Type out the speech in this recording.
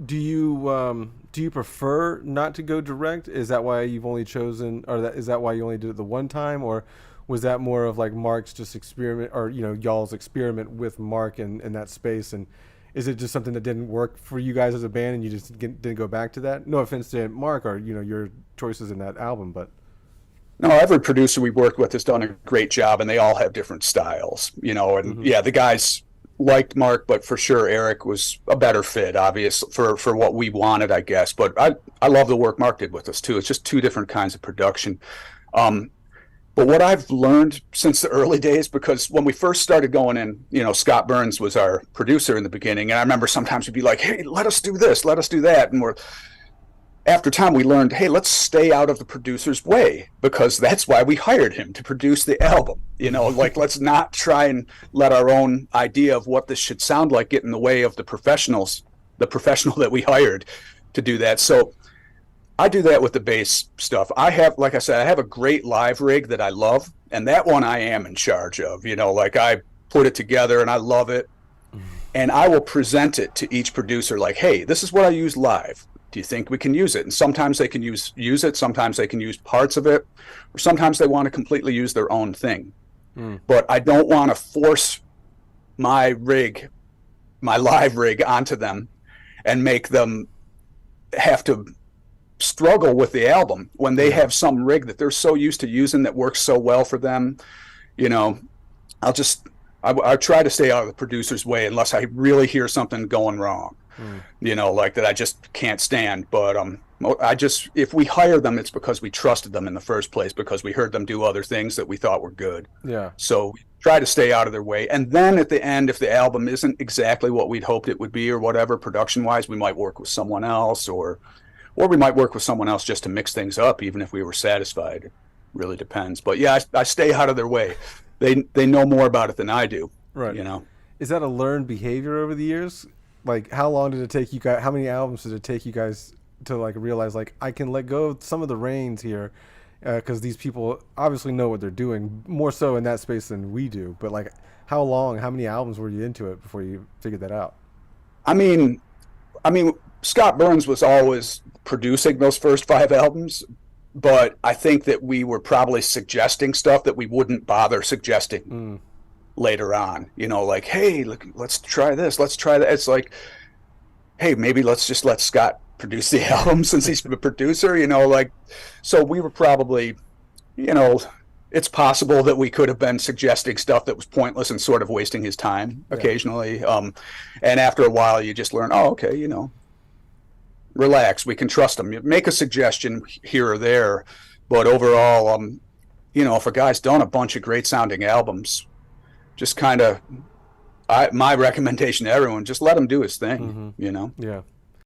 Do you prefer not to go direct? Is that why you've only chosen, or is that why you only did it the one time, or was that more of like Mark's just experiment, or y'all's experiment with Mark in that space? And is it just something that didn't work for you guys as a band, and you just didn't go back to that? No offense to Mark or your choices in that album, but No, every producer we worked with has done a great job, and they all have different styles, and hmm yeah, the guys liked Mark, but for sure Eric was a better fit, obvious for what we wanted, I guess. But I love the work Mark did with us too. It's just two different kinds of production. Um, but what I've learned since the early days, because when we first started going in, Scott Burns was our producer in the beginning, and I remember sometimes we'd be like, "Hey, let us do this, let us do that," and we're after time we learned, hey, let's stay out of the producer's way, because that's why we hired him to produce the album. Like, let's not try and let our own idea of what this should sound like get in the way of the professional that we hired to do that. So I do that with the bass stuff. I have, like I said, I have a great live rig that I love, and that one I am in charge of. Like, I put it together and I love it, and I will present it to each producer like, hey, this is what I use live. Do you think we can use it? And sometimes they can use it, sometimes they can use parts of it, or sometimes they want to completely use their own thing. mm, But I don't want to force my rig, my live rig, onto them and make them have to struggle with the album when they yeah, have some rig that they're so used to using that works so well for them. You know, I'll just I try to stay out of the producer's way unless I really hear something going wrong. mm, Like that I just can't stand. But I just, if we hire them, it's because we trusted them in the first place, because we heard them do other things that we thought were good. yeah, So we try to stay out of their way. And then at the end, if the album isn't exactly what we'd hoped it would be or whatever, production wise, we might work with someone else, or we might work with someone else just to mix things up, even if we were satisfied. It really depends. But yeah, I stay out of their way. They know more about it than I do, right. you know. Is that a learned behavior over the years? Like, how long did it take you guys? How many albums did it take you guys to like realize like I can let go of some of the reins here, because these people obviously know what they're doing more so in that space than we do. But like, how long? How many albums were you into it before you figured that out? I mean, I mean, Scott Burns was always producing those first five albums, but I think that we were probably suggesting stuff that we wouldn't bother suggesting Mm, later on. Like, hey, look, let's try this, let's try that. It's like, hey, maybe let's just let Scott produce the album since he's the producer. Like, so we were probably, you know, it's possible that we could have been suggesting stuff that was pointless and sort of wasting his time yeah. occasionally. And after a while, you just learn, oh, okay, relax. We can trust them. You make a suggestion here or there, but overall, if a guy's done a bunch of great sounding albums, just kind of, my recommendation to everyone, just let him do his thing. Mm-hmm. You know. Yeah.